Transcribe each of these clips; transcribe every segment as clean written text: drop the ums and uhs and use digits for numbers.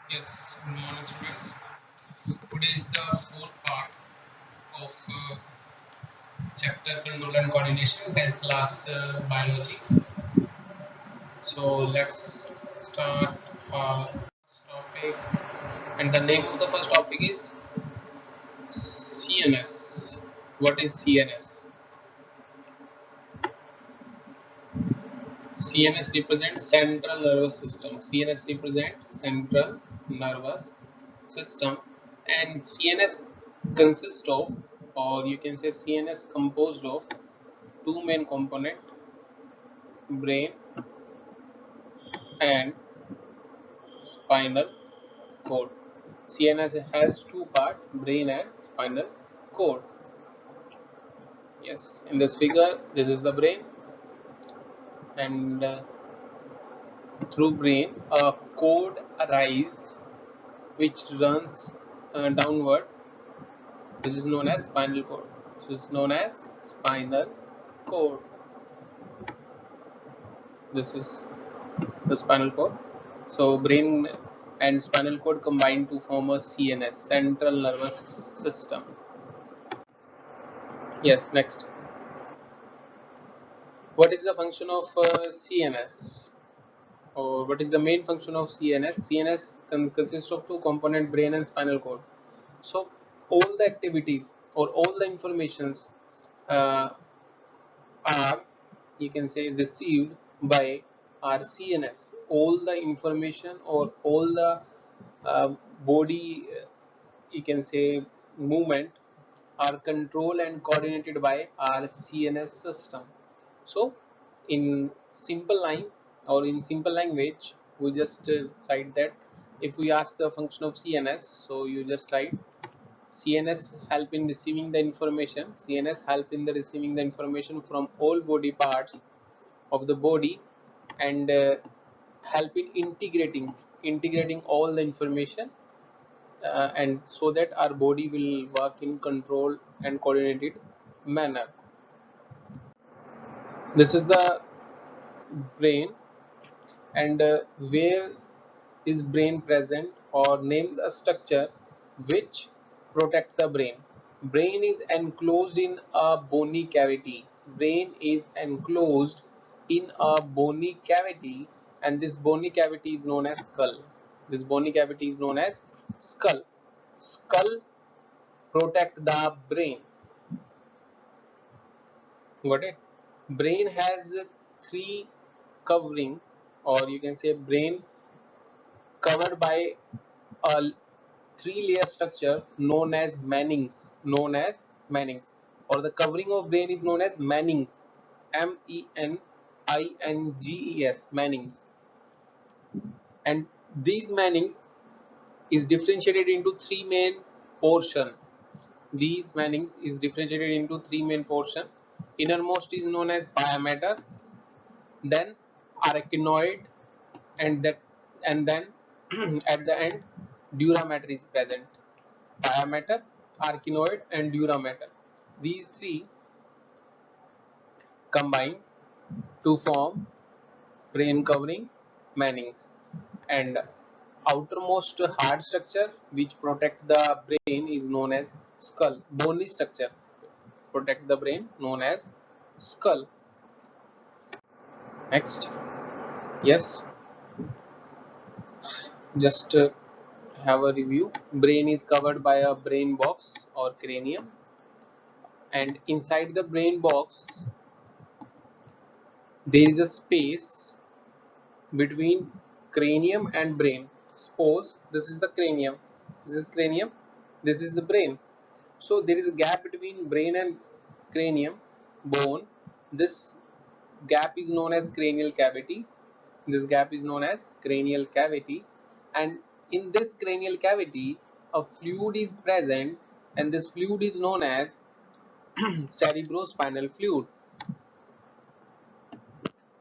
Yes, good morning, students. Today is the fourth part of chapter Control and Coordination, 10th class biology. So let's start our first topic, and the name of the first topic is CNS. What is CNS? CNS represents Central Nervous System. CNS represents Central Nervous System, and CNS consists of, or you can say CNS composed of two main component, brain and spinal cord. CNS has two part, brain and spinal cord. Yes, in this figure this is the brain, and through brain a cord arises which runs downward. This is known as spinal cord. This is known as spinal cord. This is the spinal cord. So brain and spinal cord combine to form a CNS, Central Nervous System. Yes, next. What is the function of CNS? Or what is the main function of CNS? CNS consists of two component, brain and spinal cord. So all the activities or all the informations uh, are, you can say, received by our CNS. All the information or all the uh, body, you can say, movement are controlled and coordinated by our CNS system. So in simple line or in simple language, we just write that if we ask the function of CNS, so you just write CNS help in receiving the information. CNS help in the receiving the information from all body parts of the body, and help in integrating all the information, and so that our body will work in controlled and coordinated manner. This is the brain, and where is brain present, or names a structure which protect the brain. Brain is enclosed in a bony cavity. Brain is enclosed in a bony cavity, and this bony cavity is known as skull. This bony cavity is known as skull. Skull protect the brain. Got it? Brain has three covering, or you can say brain covered by a three-layer structure known as Mannings. Or the covering of brain is known as Mannings. Mennings. Mannings. And these Mannings is differentiated into three main portion. These Mannings is differentiated into three main portion. Innermost is known as pia mater, then arachnoid, and then at the end dura mater is present. Pia mater, arachnoid and dura mater. These three combine to form brain covering Mannings, and outermost hard structure which protect the brain is known as skull. Bony structure protect the brain known as skull. Next. Yes, just have a review. Brain is covered by a brain box or cranium, and inside the brain box there is a space between cranium and brain. Suppose this is the cranium, this is the brain. So there is a gap between brain and cranium bone. This gap is known as cranial cavity. This gap is known as cranial cavity, and in this cranial cavity a fluid is present, and this fluid is known as cerebrospinal fluid.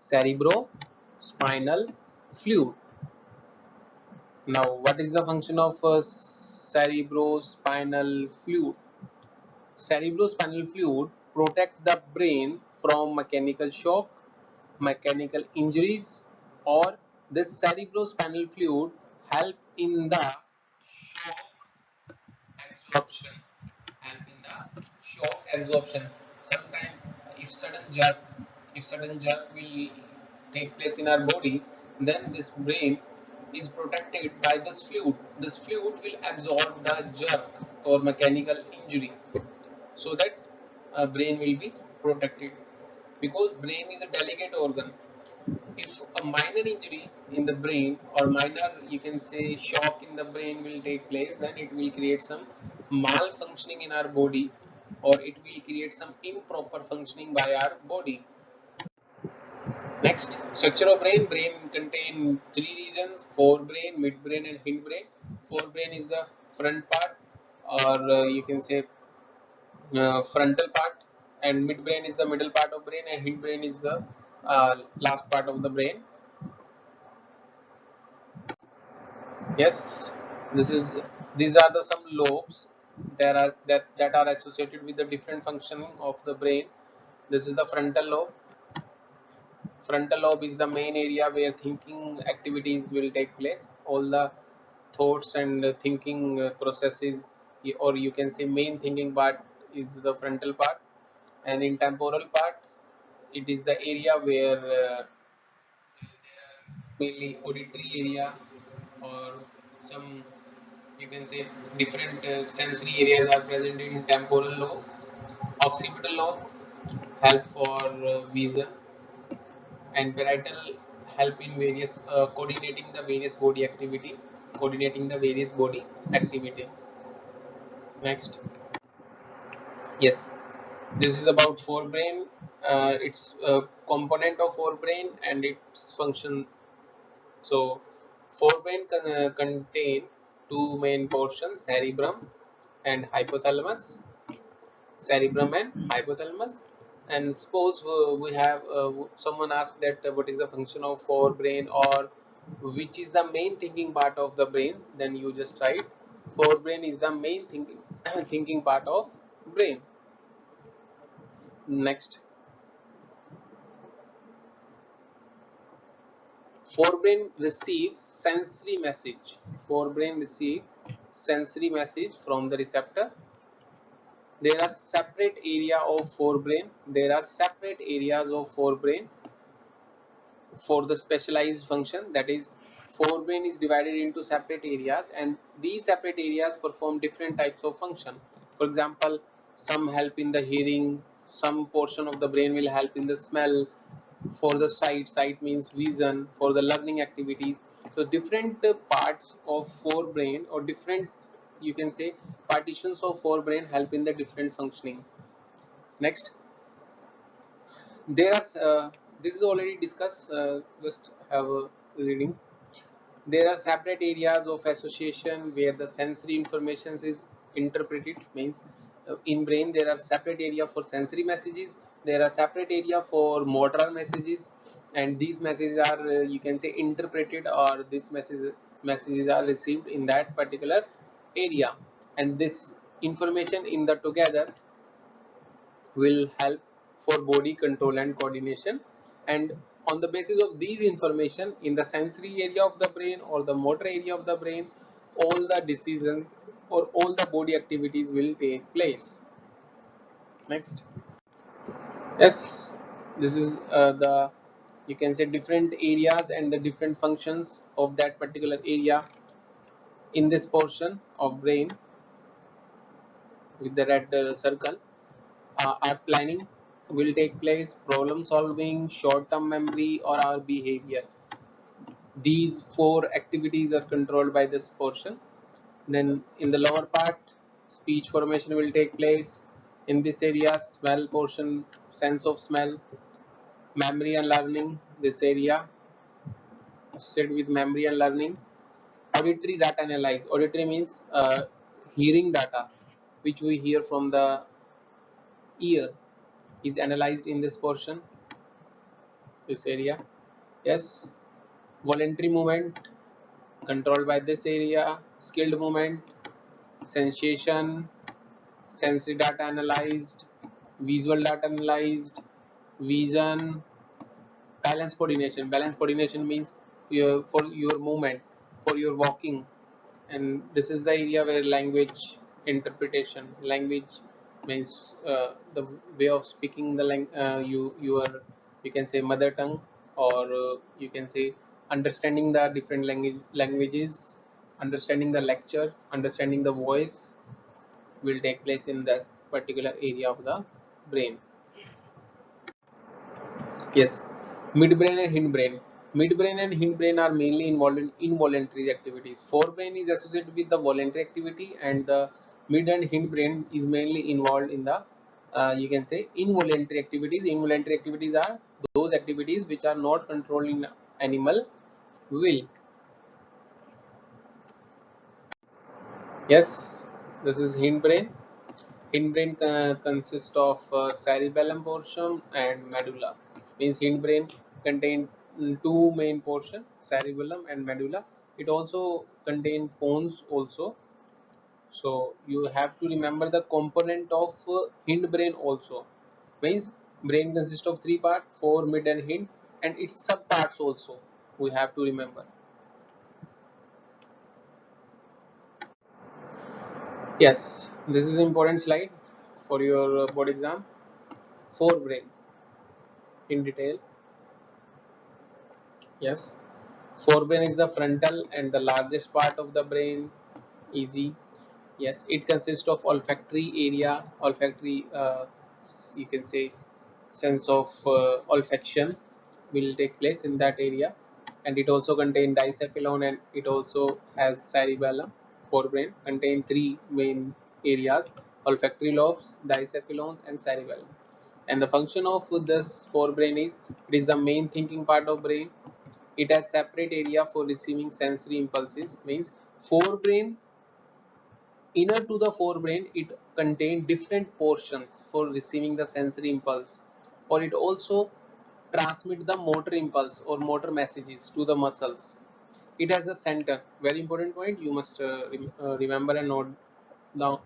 Cerebrospinal fluid. Now, what is the function of cerebrospinal fluid? Cerebrospinal fluid protects the brain from mechanical shock, mechanical injuries, or this cerebrospinal fluid help in the shock absorption. Help in the shock absorption. Sometimes if sudden jerk will take place in our body, then this brain is protected by this fluid. This fluid will absorb the jerk or mechanical injury, so that brain will be protected, because brain is a delicate organ. If a minor injury in the brain or minor, you can say, shock in the brain will take place, then it will create some malfunctioning in our body, or it will create some improper functioning by our body. Next, structure of brain. Brain contain three regions: forebrain, midbrain and hindbrain. Forebrain is the front part, or you can say frontal part, and midbrain is the middle part of brain, and hindbrain is the last part of the brain. Yes, this is these are the some lobes that are associated with the different functioning of the brain. This is the frontal lobe. Frontal lobe is the main area where thinking activities will take place. All the thoughts and thinking processes, or you can say main thinking part, is the frontal part. And in temporal part, it is the area where mainly auditory area, or some, you can say, different sensory areas are present in temporal lobe. Occipital lobe help for vision, and parietal help in various coordinating the various body activity. Next, yes, this is about forebrain. It's a component of forebrain and its function. So, forebrain contain two main portions: and hypothalamus, cerebrum and hypothalamus. And suppose we have someone asked that what is the function of forebrain, or which is the main thinking part of the brain, then you just write forebrain is the main thinking thinking part of brain. Next, forebrain receive sensory message. Forebrain receive sensory message from the receptor. There are separate area of forebrain. There are separate areas of forebrain for the specialized function. That is, forebrain is divided into separate areas, and these separate areas perform different types of function. For example, some help in the hearing, some portion of the brain will help in the smell, for the sight means vision, for the learning activities. So different parts of forebrain, or different, you can say, partitions of forebrain help in the different functioning. Next, there are this is already discussed, just have a reading. There are separate areas of association where the sensory information is interpreted. Means in brain there are separate area for sensory messages, there are separate area for motor messages, and these messages are you can say interpreted, or these messages are received in that particular area, and this information in the together will help for body control and coordination. And on the basis of these information in the sensory area of the brain or the motor area of the brain, all the decisions or all the body activities will take place. Next, yes, this is the, you can say, different areas and the different functions of that particular area in this portion of brain with the red circle. Our planning will take place, problem solving, short term memory, or our behavior. These four activities are controlled by this portion. Then in the lower part, speech formation will take place. In this area, smell portion, sense of smell, memory and learning, this area associated with memory and learning. Auditory data analyze. Auditory means hearing data, which we hear from the ear, is analyzed in this portion, this area. Yes, voluntary movement controlled by this area, skilled movement, sensation, sensory data analyzed, visual data analyzed, vision, balance coordination. Balance coordination means for your movement. for your walking, and this is the area where language interpretation, language means the way of speaking the your, you can say, mother tongue, or you can say understanding the different languages, understanding the lecture, understanding the voice will take place in that particular area of the brain. Yes, midbrain and hindbrain. Midbrain and hindbrain are mainly involved in involuntary activities. Forebrain is associated with the voluntary activity, and the mid and hindbrain is mainly involved in the you can say involuntary activities. Involuntary activities are those activities which are not controlled in animal will. Yes, this is hindbrain. Hindbrain consists of cerebellum portion and medulla. Means hindbrain contain two main portion, cerebellum and medulla. It also contain pons also. So you have to remember the component of hindbrain also. Means brain consists of three parts, fore, mid and hind, and its subparts also we have to remember. Yes, this is important slide for your board exam. Forebrain in detail. Yes. Forebrain is the frontal and the largest part of the brain. Easy. Yes, it consists of olfactory area, olfactory, you can say, sense of olfaction will take place in that area, and it also contains diencephalon, and it also has cerebellum. Forebrain contain three main areas: olfactory lobes, diencephalon, and cerebellum. And the function of this forebrain is it is the main thinking part of brain. It has separate area for receiving sensory impulses. Means forebrain, inner to the forebrain, it contains different portions for receiving the sensory impulse, or it also transmit the motor impulse or motor messages to the muscles. It has a center. Very important point. You must remember and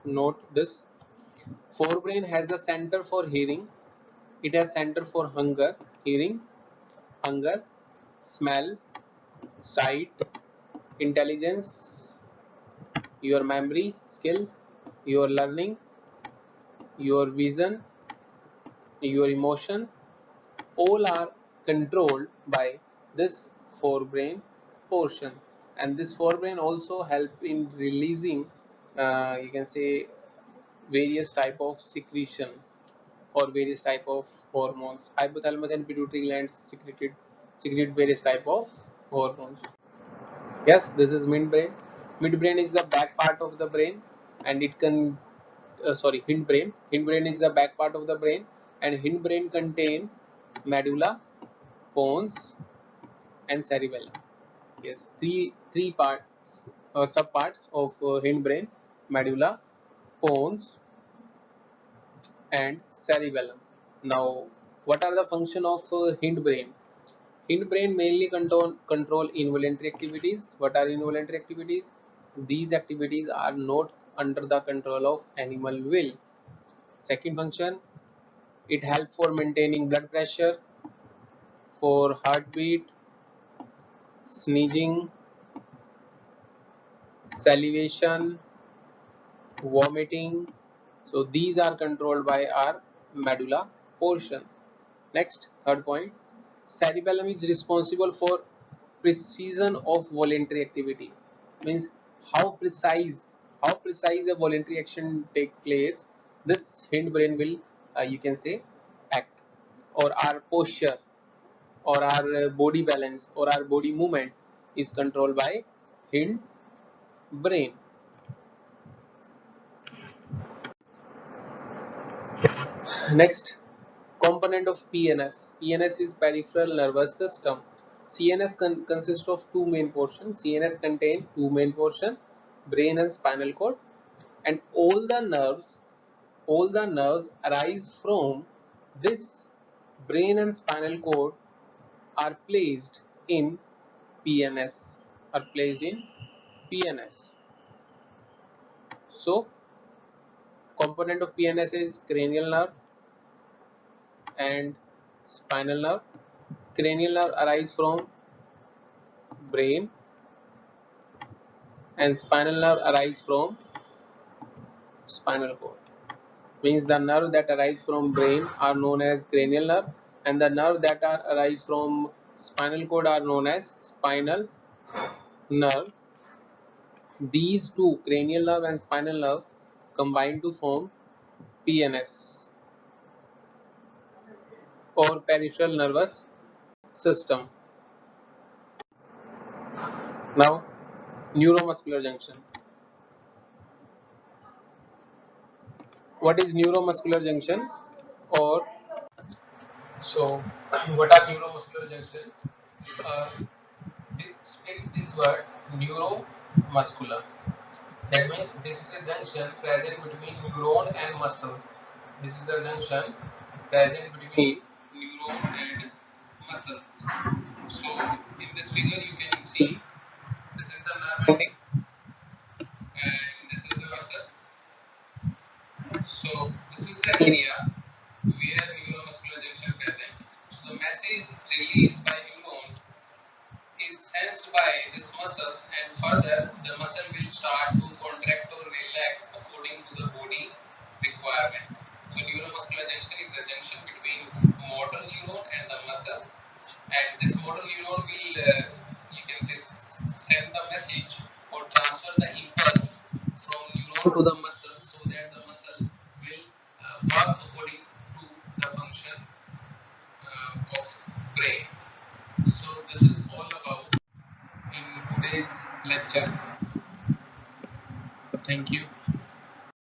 note this. Forebrain has the center for hearing. It has center for hunger, hearing, hunger, smell, sight, intelligence, your memory skill, your learning, your vision, your emotion, all are controlled by this forebrain portion. And this forebrain also help in releasing you can say various type of secretion or various type of hormones. Hypothalamus and pituitary glands secrete various type of hormones. Yes, this is midbrain. Midbrain is the back part of the brain, and it can sorry, hindbrain. Hindbrain is the back part of the brain, and hindbrain contain medulla, pons, and cerebellum. Yes, three parts or subparts of hindbrain: medulla, pons, and cerebellum. Now, what are the function of hindbrain? Hindbrain mainly control involuntary activities. What are involuntary activities? These activities are not under the control of animal will. Second function, it helps for maintaining blood pressure, for heartbeat, sneezing, salivation, vomiting. So these are controlled by our medulla portion. Next, third point, cerebellum is responsible for precision of voluntary activity. Means how precise a voluntary action take place. This hindbrain will you can say act, or our posture, or our body balance, or our body movement is controlled by hindbrain. Next, component of PNS. PNS is peripheral nervous system. CNS consists of two main portions. CNS contain two main portions: brain and spinal cord, and all the nerves arise from this brain and spinal cord are placed in PNS. Are placed in PNS. So, component of PNS is cranial nerve and spinal nerve. Cranial nerve arise from brain, and spinal nerve arise from spinal cord. Means the nerve that arise from brain are known as cranial nerve, and the nerve that are arise from spinal cord are known as spinal nerve. These two, cranial nerve and spinal nerve, combine to form PNS or peripheral nervous system. Now, neuromuscular junction. What is neuromuscular junction? Or so, what are neuromuscular junction? Uh, this split this word neuromuscular. That means this is a junction present between neuron and muscles. This is a junction present between neuron and muscles. So in this figure you can see this is the nerve ending and this is the muscle. So this is the area where neuromuscular junction present. So the message released by neuron is sensed by these muscles, and further the muscle will start to contract or relax according to the